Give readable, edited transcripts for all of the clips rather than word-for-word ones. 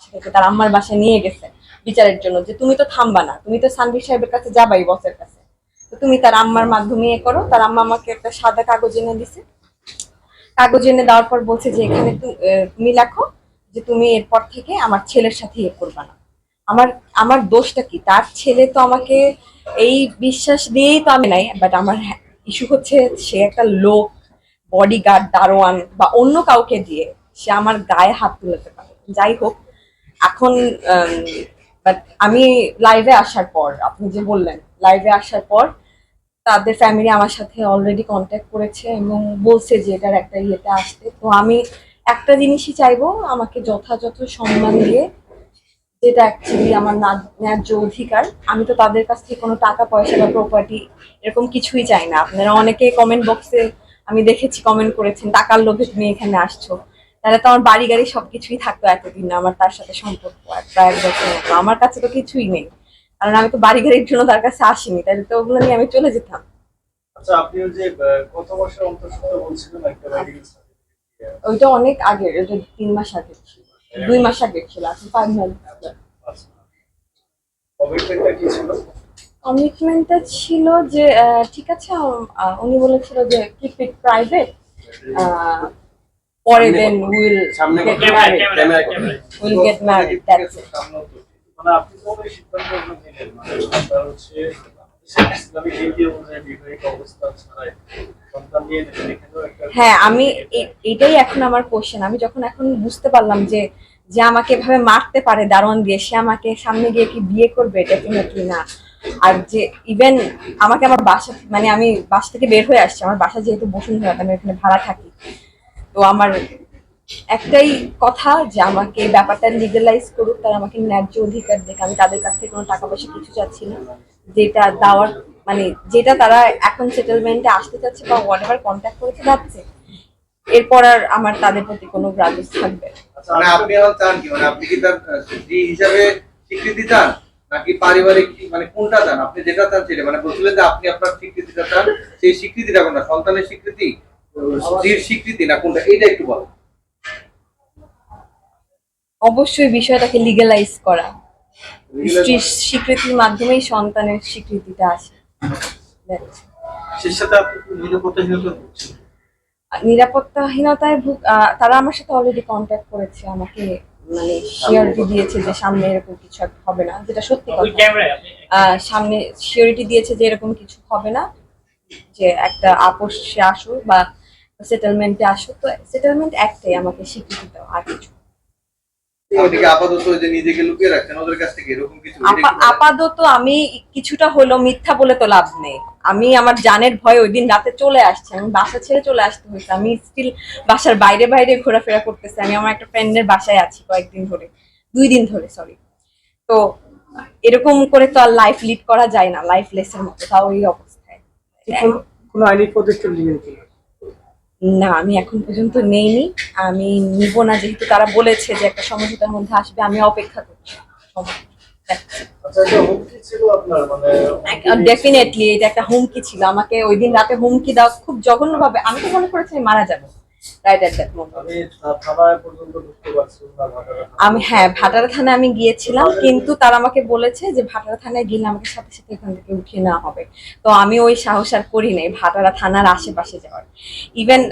বাসা থেকে তার আম্মার বাসায় নিয়ে গেছে বিচারের জন্য, যে তুমি তো থামবা না, তুমি তো সানভীর সাহেবের কাছে যাবাই, বসের কাছে, তো তুমি তার আম্মার মাধ্যমে করো। তার আম্মা আমাকে একটা সাদা কাগজ এনে দিছে। কাগজ এনে দেওয়ার পর বলছে যে এখানে তুমি লেখো যে তুমি এরপর থেকে আমার ছেলের সাথে করবা না। আমার আমার দোষটা কি? তার ছেলে তো আমাকে এই বিশ্বাস দিয়েই তো আমি নাই। বাট আমার ইস্যু হচ্ছে সে একটা লোক, বডিগার্ড, দারোয়ান বা অন্য কাউকে দিয়ে সে আমার গায়ে হাত তুলতে পারে। যাই হোক, এখন বাট আমি লাইভে আসার পর, আপনি যে বললেন, লাইভে আসার পর তাদের ফ্যামিলি আমার সাথে অলরেডি কন্ট্যাক্ট করেছে এবং বলছে যে এটার একটা ইয়েতে আসতে। তো আমি একটা জিনিসই চাইবো, আমাকে যথাযথ সম্মান দিয়ে, যেটা অ্যাকচুয়ালি আমার ন্যায্য অধিকার। আমি তো তাদের কাছ থেকে কোনো টাকা পয়সা বা প্রপার্টি এরকম কিছুই চাই না। আপনারা অনেকে কমেন্ট বক্সে আমি দেখেছি কমেন্ট করেছেন টাকার লোভে তুমি এখানে আসছো। তাহলে তো আমার বাড়ি গাড়ি সবকিছুই থাকতো এতদিন, আমার তার সাথে সম্পর্ক প্রায় 1 বছর মতো। আমার কাছে তো কিছুই নেই, কারণ আমি তো বাড়ি গাড়ির জন্য তার কাছে আসিনি, তাহলে তো ওগুলো নিয়ে আমি চলে যেতাম। আচ্ছা, আপনি ওই যে কত বছর অন্তঃসত্ত্বা বলছিলেন একটা মেডিকেল সার্টিফিকেট? ওইটা অনেক আগে, ওইটা 3 মাস আগে ছিল, 2 মাস আগে ছিল, এখন ফাইনাল। আচ্ছা, কমিটমেন্টটা কি ছিল? কমিটমেন্টটা ছিল যে ঠিক আছে, উনি বলেছিল যে কিপ ইট প্রাইভেট, পরে then will get married, will get married, that's it. মানে আপনি কোন সিদ্ধান্ত নিলেন? মানে আপনার হচ্ছে ইসলামিক রীতি অনুযায়ী বিবাহিত অবস্থা ছাড়াই সন্তান নিয়ে নিলেন, এখানেও একটা হ্যাঁ, আমি এটাই এখন আমার কোশ্চেন। আমি যখন এখন বুঝতে পারলাম যে যে আমাকে এভাবে মারতে পারে দারোয়ান দিয়ে, সে আমাকে সামনে গিয়ে কি বিয়ে করবে? ডেফিনেটলি না। আর যে ইভেন আমাকে আমার বাসা, মানে আমি বাসা থেকে বের হয়ে আসছি, আমার বাসা যেহেতু বসুন্ধরা, আমি এখানে ভাড়া থাকি, তো আমার একটাই কথা যে আমাকে এই ব্যাপারটা লিগালাইজ করুক, তারা আমাকে ন্যায্য অধিকার দেখ। আমি তাদের কাছ থেকে কোনো টাকা পয়সা কিছু চাচ্ছি না, যেটা দেওয়ার, মানে যেটা তারা এখন সেটেলমেন্টে আসতে চাচ্ছে বা হোয়াট এভার কন্ট্যাক্ট করেছে যাচ্ছে, এরপর আর আমার তাদের প্রতি কোনো গ্রাজেস থাকবে না। মানে আপনি এখন চান কি, মানে আপনি কি তার স্ত্রী হিসাবে স্বীকৃতি চান নাকি পারিবারিক, মানে কোনটা চান? আপনি যেটা চান সেটা, মানে বলছিলেন যে আপনি আপনার স্বীকৃতিটা চান, সেই স্বীকৃতিটা কোনটা? সন্তানের স্বীকৃতি, স্ত্রীর স্বীকৃতি, না কোনটা? এইটা একটু বলেন। অবশ্যই বিষয়টাকে লিগালাইজ করা, স্ত্রীর স্বীকৃতির মাধ্যমেই সন্তানের স্বীকৃতিটা আসে। That's it. সেই সাথে আপনি নিরাপত্তাহীনতা ভুগছেন। নিরাপত্তাহীনতায় তারা আমার সাথে অলরেডি কন্ট্যাক্ট করেছে, আমাকে মানে শিওরিটি দিয়েছে যে সামনে এরকম কিছু একটা হবে না, যেটা সত্যি কথা। সামনে শিওরিটি দিয়েছে যে এরকম কিছু হবে না, যে একটা আপোষে আসো বা সেটেলমেন্টে আসো। তো সেটেলমেন্ট একটাই, আমাকে স্বীকৃতি দাও, আর কিছু। ওইদিকে আপাতত ওই যে নিজেকে লুকিয়ে রাখছেন ওদের কাছ থেকে, এরকম কিছু? আপাতত আমি কিছুটা হলো, মিথ্যা বলে তো লাভ নেই। আমি আমার জানের ভয়ে ওই দিন রাতে চলে আসছি, আমি বাসা ছেড়ে চলে আসতে হয়েছে। আমি স্টিল বাসার বাইরে বাইরে ঘোরাফেরা করতেছি। আমি আমার একটা ফ্রেন্ডের বাসায় আছি কয়েকদিন ধরে, 2 দিন ধরে, সরি। তো এরকম করে তো আর লাইফ লিড করা যায় না, লাইফ লেসের মতো, তাও এই অবস্থায়। কোনো আইনি পদক্ষেপ নিলেন কিনা? না, আমি এখন পর্যন্ত নেইনি, আমি নিব না, যেহেতু তারা বলেছে যে একটা সমঝোতার মধ্যে আসবে। আমি অপেক্ষা করছি। আচ্ছা, এটা হুমকি ছিল আপনার, মানে ডেফিনেটলি এটা একটা হুমকি ছিল। আমাকে ওই দিন রাতে হুমকি দেওয়া খুব জঘন্য ভাবে, আমি তো মনে করেছি আমি মারা যাবো রাইট এট দ্যাট মোমেন্ট। আমি থানায় পর্যন্ত ঢুকতে পারছি না, ভাটারা আমি, হ্যাঁ, ভাটারা থানায় আমি গিয়েছিলাম, কিন্তু তারা আমাকে বলেছে যে ভাটারা থানায় গেলে আমাকে সাথে সাথে এখান থেকে উঠিয়ে নেওয়া হবে। তো আমি ওই সাহস আর করি নাই ভাটারা থানার আশেপাশে যাওয়ার। ইভেন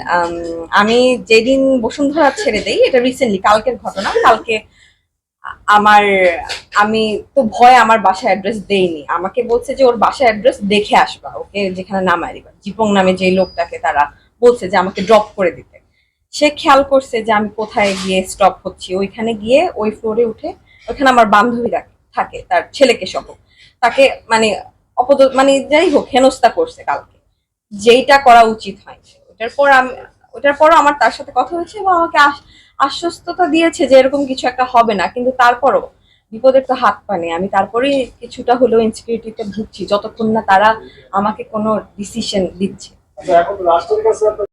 আমি যেদিন বসুন্ধরা ছেড়ে দেই, এটা রিসেন্টলি কালকের ঘটনা, কালকে আমার, আমি তো ভয় আমার বাসার অ্যাড্রেস দেইনি। আমাকে বলছে যে ওর বাসার অ্যাড্রেস দেখে আসবা, ওকে যেখানে নামায় দিবা। জিপং নামে যে লোকটাকে তারা বলছে যে আমাকে ড্রপ করে দিতে, সে খেয়াল করছে যে আমি কোথায় গিয়ে স্টপ হচ্ছি। ওইখানে গিয়ে ওই ফ্লোরে উঠে, ওইখানে আমার বান্ধবীরা থাকে, তার ছেলেকে সহ, তাকে মানে মানে যাই হোক হেনস্থা করছে কালকে, যেইটা করা উচিত হয়। ওটার পরও আমার তার সাথে কথা হয়েছে এবং আমাকে আশ্বস্ততা দিয়েছে যে এরকম কিছু একটা হবে না। কিন্তু তারপরও বিপদের তো হাত পা নেই। আমি তারপরেই কিছুটা হলেও ইনসিকিউরিটিতে ভুগছি, যতক্ষণ না তারা আমাকে কোনো ডিসিশন দিচ্ছে। আচ্ছা, এখন রাষ্ট্রের কাছে